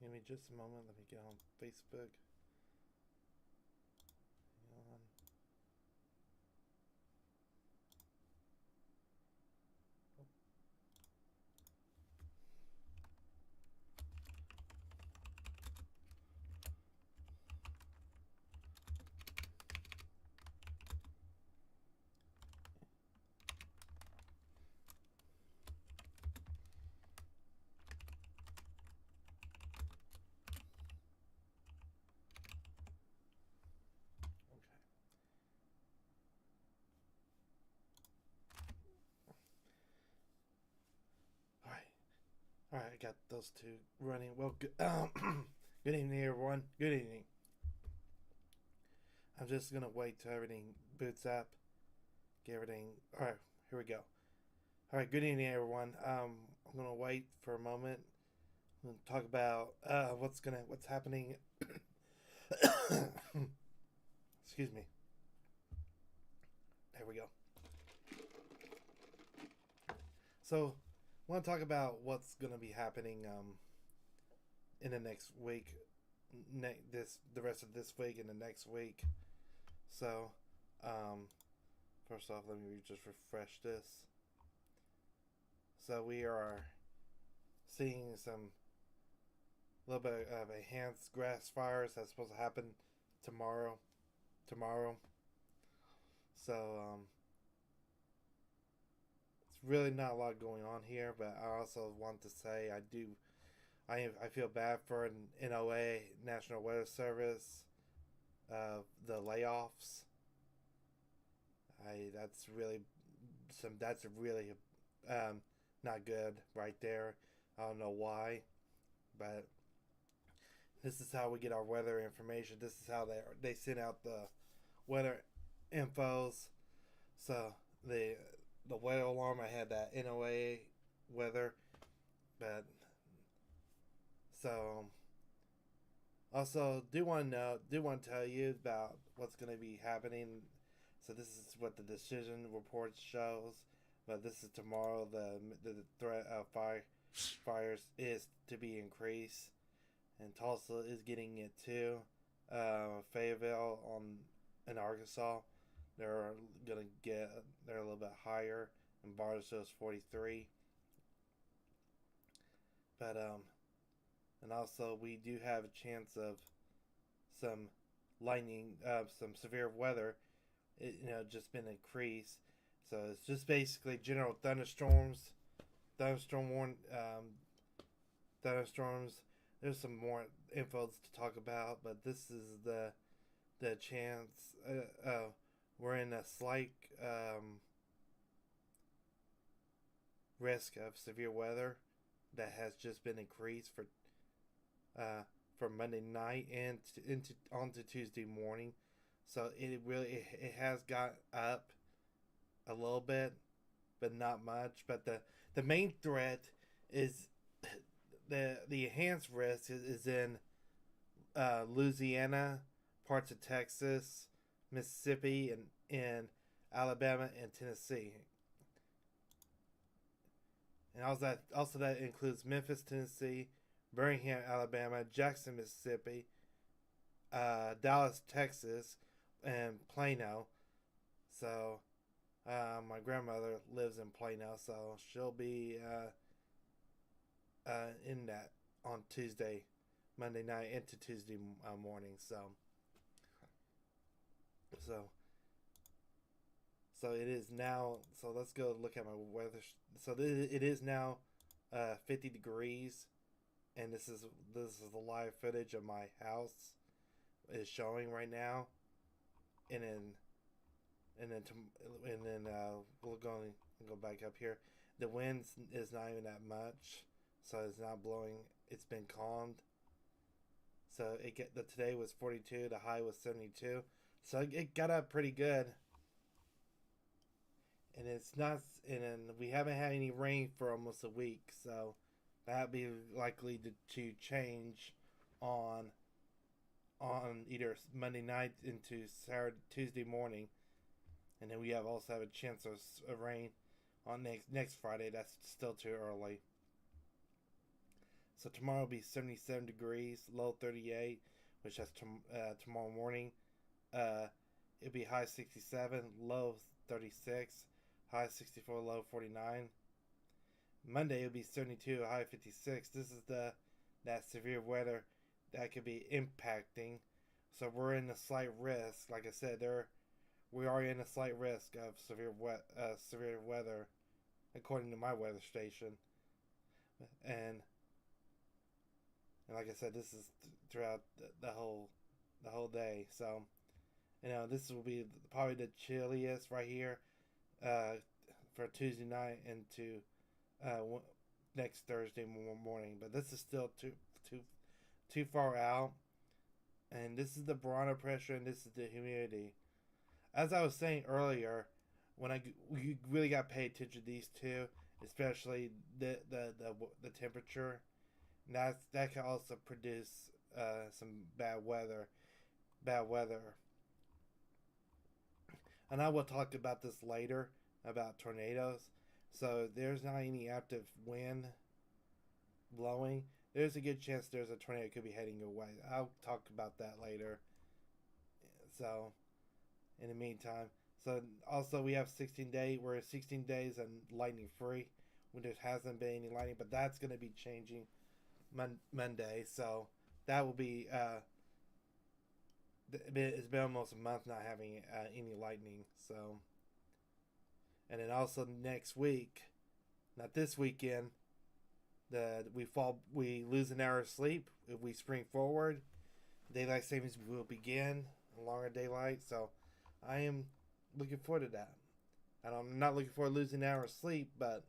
Give me just a moment. Let me get on Facebook. Hang on. Okay. All right. All right. I got those two running. Well, good, good evening, everyone. Good evening. I'm just gonna wait till everything boots up. Get everything. All right. Here we go. All right. Good evening, everyone. I'm gonna wait for a moment. I'm gonna talk about what's happening. Excuse me. There we go. So, I want to talk about what's going to be happening in the next week, the rest of this week and the next week. So, um, first off, let me just refresh this. So we are seeing some little bit of enhanced grass fires that's supposed to happen tomorrow. Tomorrow. So it's really not a lot going on here, but I also want to say I feel bad for an NOAA National Weather Service, the layoffs. That's really um, not good right there. I don't know why, but this is how we get our weather information. This is how they send out the weather infos. So the weather alarm, I had that NOAA weather, but so also do want to tell you about what's going to be happening. So this is what the decision report shows, but this is tomorrow. The threat of fires is to be increased, and Tulsa is getting it too. Fayetteville in Arkansas, they're gonna get they're a little bit higher, and Bartow's 43. But and also we do have a chance of some lightning, some severe weather. Just been increased. So it's just basically general thunderstorms, thunderstorm warn, thunderstorms. There's some more info to talk about, but this is the chance. We're in a slight risk of severe weather that has just been increased for Monday night and into onto Tuesday morning. So it has got up a little bit, but not much. But the main threat is the enhanced risk is in Louisiana, parts of Texas, Mississippi, and Alabama and Tennessee. And also that includes Memphis, Tennessee, Birmingham, Alabama, Jackson, Mississippi, Dallas, Texas, and Plano. So my grandmother lives in Plano, so she'll be in that on Tuesday, Monday night into Tuesday morning. So so it is now. So let's go look at my weather. So it is now 50 degrees, and this is the live footage of my house is showing right now, and then and then we'll go back up here. The wind is not even that much, so it's not blowing. It's been calmed. So today was 42. The high was 72. So it got up pretty good, and it's not. And then we haven't had any rain for almost a week, so that'd be likely to change on either Monday night into Saturday, Tuesday morning, and then we also have a chance of rain on next Friday. That's still too early. So tomorrow will be 77 degrees, low 38, which is tomorrow morning. Uh, it'll be high 67, low 36, high 64, low 49. Monday it'll be 72, high 56. This is that severe weather that could be impacting. So we're in a slight risk. Like I said, we are in a slight risk of severe weather, according to my weather station. And like I said, this is throughout the whole day. So this will be probably the chilliest right here uh, for Tuesday night into next Thursday morning. But this is still too far out. And this is the barometer pressure, and this is the humidity. As I was saying earlier, you really got to pay attention to these two, especially the temperature. And that can also produce some bad weather. And I will talk about this later about tornadoes. So there's not any active wind blowing. There's a good chance there's a tornado could be heading your way. I'll talk about that later. So, in the meantime, so also we have 16 days. We're 16 days and lightning free when there hasn't been any lightning, but that's going to be changing Monday. So that will be. It's been almost a month not having any lightning. So, and then also next week, not this weekend. We lose an hour of sleep. If we spring forward, daylight savings will begin, longer daylight. So I am looking forward to that. And I'm not looking forward to losing an hour of sleep, but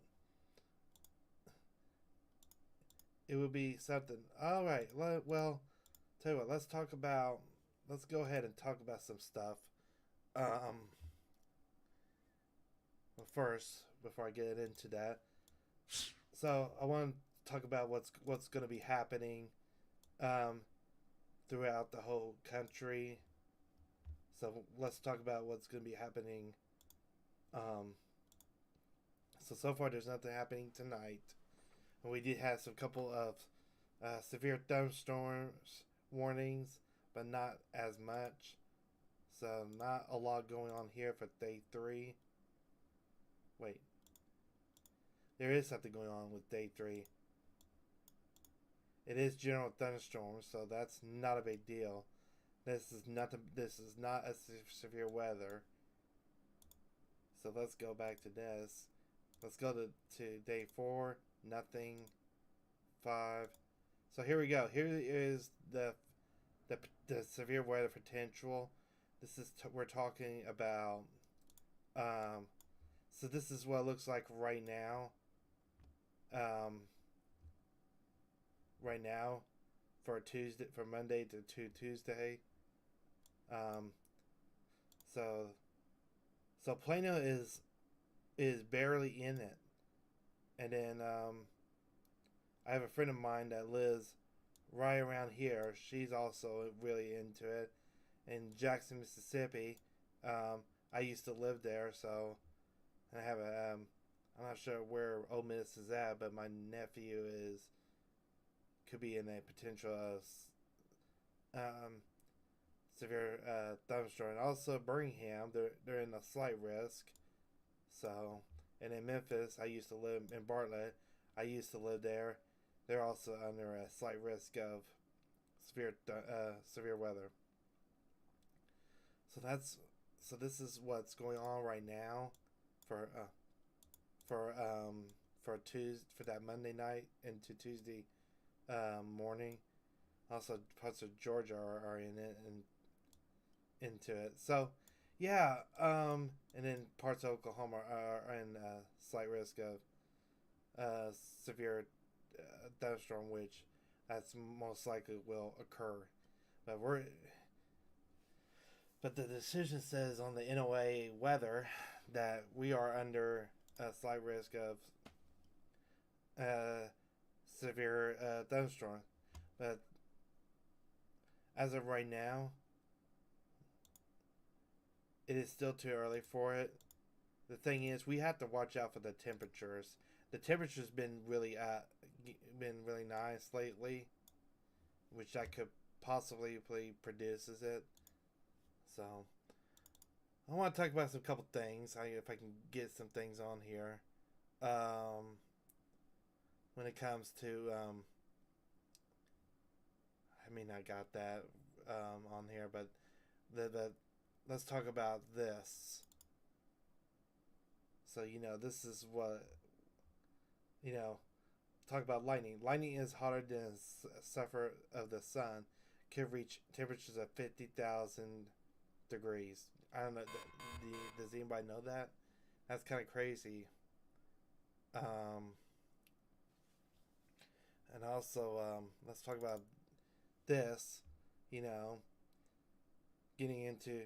it would be something. All right. Well, tell you what. Let's go ahead and talk about some stuff. Well, first, before I get into that, so I want to talk about what's going to be happening throughout the whole country. So let's talk about what's going to be happening. So far there's nothing happening tonight. And we did have some couple of severe thunderstorms warnings, but not as much. So not a lot going on here for day 3. Wait. There is something going on with day 3. It is general thunderstorms, so that's not a big deal. This is not a severe weather. So let's go back to this. Let's go to day 4. Nothing. 5. So here we go. Here is the severe weather potential. We're talking about. So this is what it looks like right now. Right now, for Monday to Tuesday. So Plano is barely in it, and then I have a friend of mine that lives right around here. She's also really into it. In Jackson, Mississippi, I used to live there, so I have I'm not sure where Ole Miss is at, but my nephew could be in a potential severe thunderstorm. And also Birmingham, they're in a slight risk. So, and in Memphis, I used to live in Bartlett. I used to live there. They're also under a slight risk of severe weather. So this is what's going on right now for that Monday night into Tuesday morning. Also, parts of Georgia are in it and into it. So, yeah. And then parts of Oklahoma are in slight risk of severe thunderstorm, which that's most likely will occur. But the decision says on the NOAA weather that we are under a slight risk of severe thunderstorm. But as of right now, it is still too early for it. The thing is, we have to watch out for the temperatures. The temperature's been really been really nice lately, which I could possibly produces it. So I want to talk about some couple things. If I can get some things on here, when it comes to, I mean, I got that on here, but the let's talk about this. So this is what you know. Talk about lightning. Lightning is hotter than suffer of the sun. Can reach temperatures of 50,000 degrees. I don't know. Does anybody know that? That's kind of crazy. Um, and also, let's talk about this. You know, getting into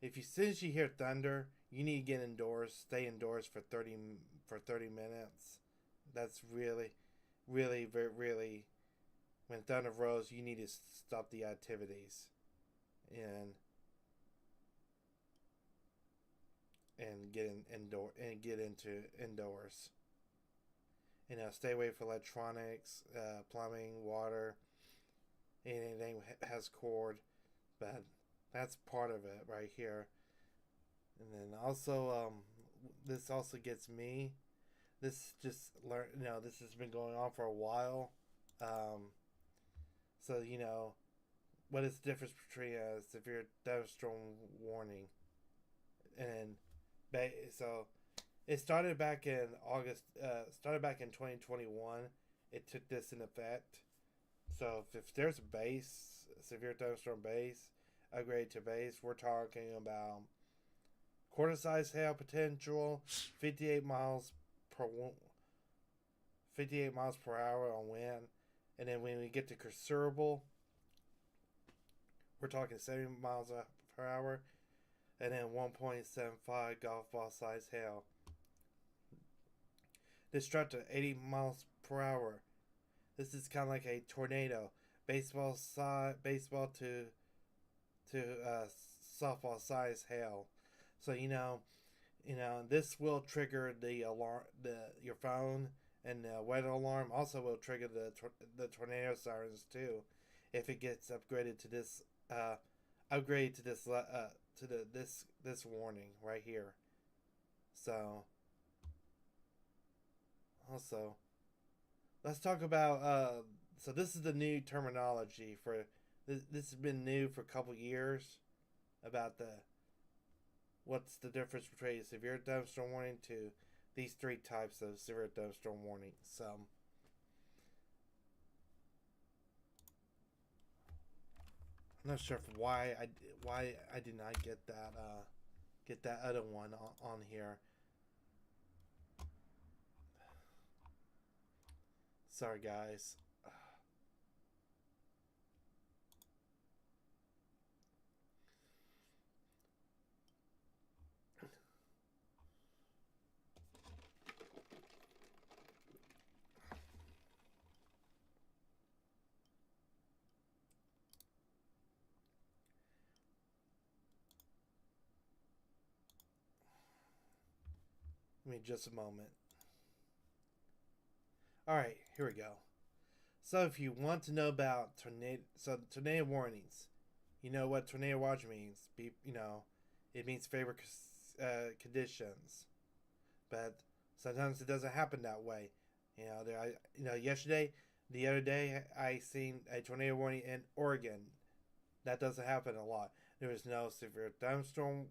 if you since you hear thunder, you need to get indoors. Stay indoors for 30 minutes. That's really, really, very, really. When thunder rolls, you need to stop the activities, and get into indoors. Stay away from electronics, plumbing, water, anything has cord, but that's part of it right here. And then also, this also gets me. This just learn. This has been going on for a while. Um, so what is the difference between a severe thunderstorm warning and so it started back in August. Started back in 2021. It took this in effect. So if there's a base, severe thunderstorm base, upgrade to base, we're talking about quarter-size hail potential, 58 miles per 58 miles per hour on wind, and then when we get to considerable, we're talking 70 miles per hour, and then 1.75 golf ball size hail. Destructive 80 miles per hour. This is kind of like a tornado. Baseball to softball size hail. So this will trigger the alarm, your phone, and the weather alarm. Also will trigger the tornado sirens too, if it gets upgraded to this this warning right here. So also, let's talk about so this is the new terminology for this. This has been new for a couple years about what's the difference between a severe thunderstorm warning to these three types of severe thunderstorm warnings. So I'm not sure why I did not get that other one on here. Sorry, guys. Give me just a moment. All right, here we go. So if you want to know about tornado warnings, you know what tornado watch means. It means favorite conditions, but sometimes it doesn't happen that way. The other day, I seen a tornado warning in Oregon. That doesn't happen a lot. There was no severe thunderstorm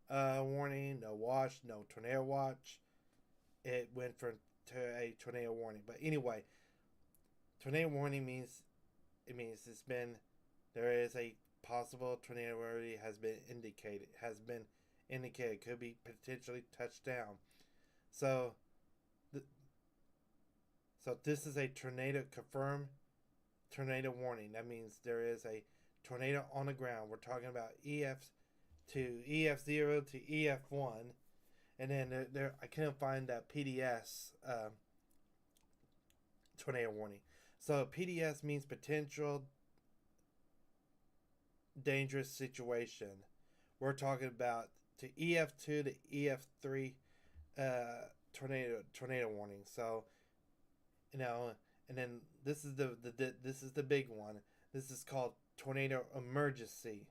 warning, no watch, no tornado watch. It went to a tornado warning. But anyway, tornado warning means there is a possible tornado already has been indicated could be potentially touched down. So this is a tornado confirmed tornado warning. That means there is a tornado on the ground. We're talking about EF0 to EF1, and then there I couldn't find that PDS tornado warning. So PDS means potential dangerous situation. We're talking about to EF2 to EF3 tornado warning. So you know, and then this is this is the big one. This is called tornado emergency.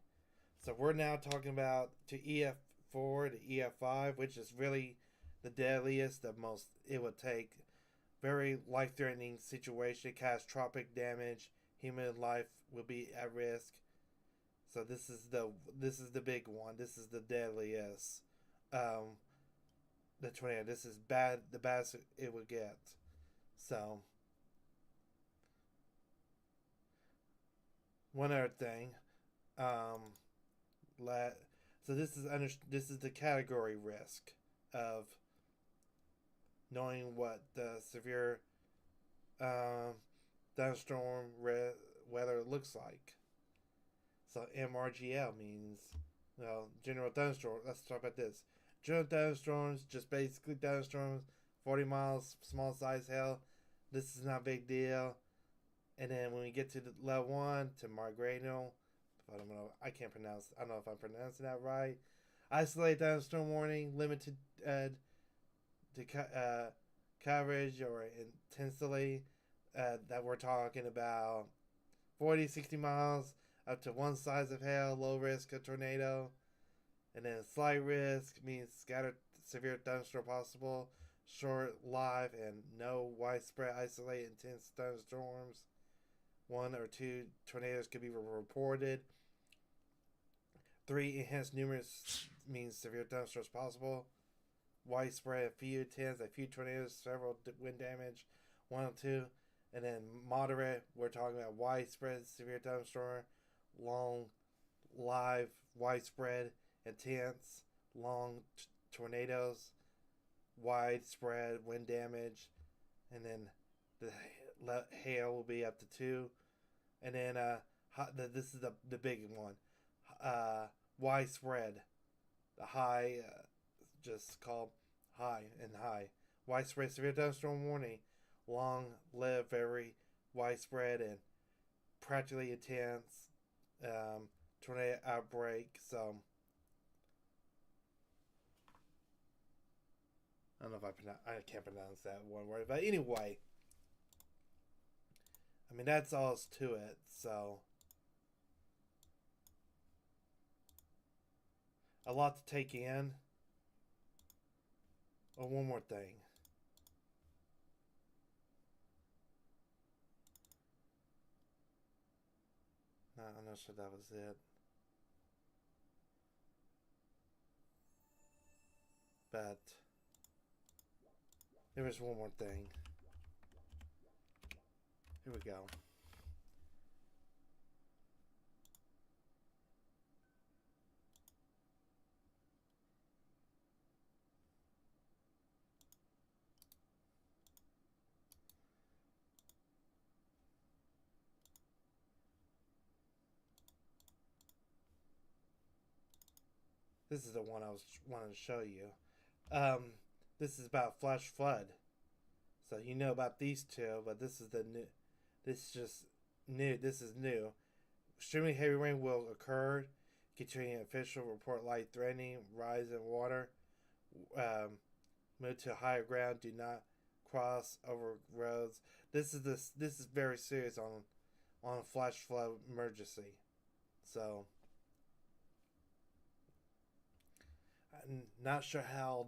So we're now talking about to EF4 to EF5, which is really the deadliest, the most it would take. Very life-threatening situation, catastrophic damage, human life will be at risk. So this is the big one. This is the deadliest. Um, the tornado. This is bad. The baddest it would get. So one other thing. Um, la- so this is the category risk of knowing what the severe um, thunderstorm weather looks like. So MRGL means, well, general thunderstorm. Let's talk about this. General thunderstorms, just basically thunderstorms, 40 miles, small size hail. This is not a big deal. And then when we get to the level 1, to Margrano, I don't know, I can't pronounce, I don't know if I'm pronouncing that right. Isolated thunderstorm warning, limited to coverage or intensity. That we're talking about 40, 60 miles, up to one size of hail, low risk of tornado. And then slight risk means scattered severe thunderstorm possible, short, live, and no widespread, isolated, intense thunderstorms. One or two tornadoes could be reported. 3, enhanced numerous means severe thunderstorms possible. Widespread, a few intense, a few tornadoes, several wind damage. 1 or 2. And then moderate, we're talking about widespread, severe thunderstorm, long, live, widespread, intense, long tornadoes, widespread wind damage, and then the hail will be up to 2, and then this is the big one, widespread, the high, just called high and high, widespread severe thunderstorm warning, long lived, very widespread and practically intense tornado outbreak. So I don't know if I can't pronounce that one word, but anyway, I mean that's all to it. So a lot to take in. Oh, one more thing. No, I'm not sure that was it. But there was one more thing. Here we go. This is the one I was wanting to show you. Um, this is about flash flood. So you know about these two, but this is the new. This is just new. This is new. Extremely heavy rain will occur. Continuing official report light threatening rise in water. Um, Move to higher ground. Do not cross over roads. This is very serious on a flash flood emergency. So I'm not sure how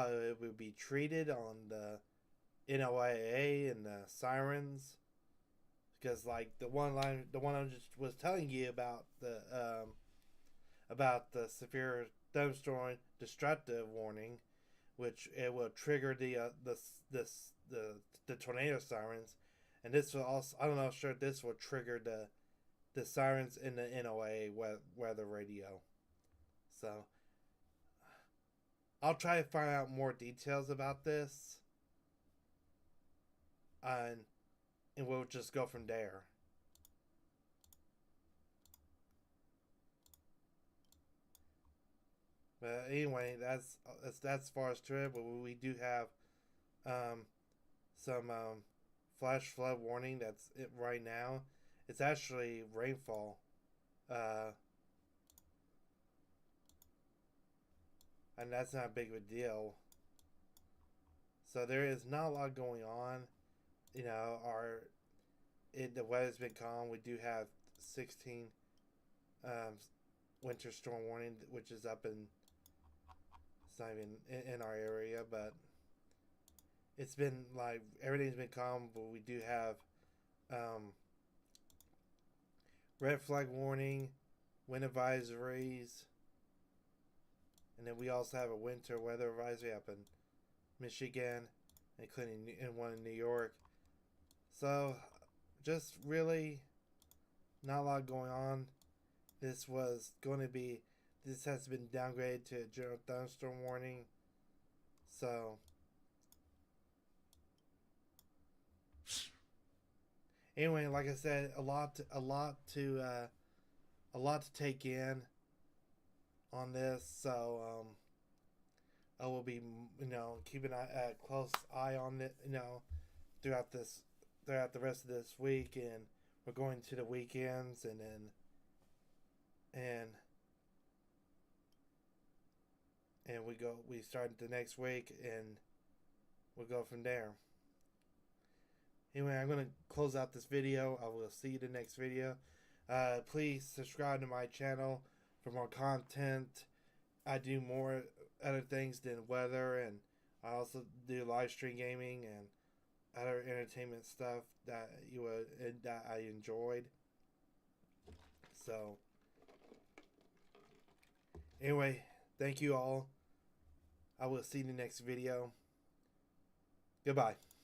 it would be treated on the NOAA and the sirens, because like the one I just was telling you about the severe thunderstorm destructive warning, which it will trigger the tornado sirens, and this will also, I don't know, sure this will trigger the sirens in the NOAA weather radio. So I'll try to find out more details about this, and we'll just go from there. But anyway, that's as far as to it. But we do have um, some flash flood warning. That's it right now. It's actually rainfall, uh, and that's not a big of a deal. So there is not a lot going on. The weather's been calm. We do have 16 um, winter storm warning, which is up in, it's not even in our area, but it's been like everything's been calm. But we do have um, red flag warning, wind advisories, and then we also have a winter weather advisory up in Michigan, including one in New York. So, just really not a lot going on. This has been downgraded to a general thunderstorm warning. So, anyway, like I said, a lot to take in on this. So, I will be, keeping a close eye on it, throughout the rest of this week, and we're going to the weekends, and we start the next week, and we'll go from there. Anyway, I'm going to close out this video. I will see you in the next video. Please subscribe to my channel for more content. I do more other things than weather, and I also do live stream gaming and other entertainment stuff that I enjoyed. So anyway, thank you all. I will see you in the next video. Goodbye.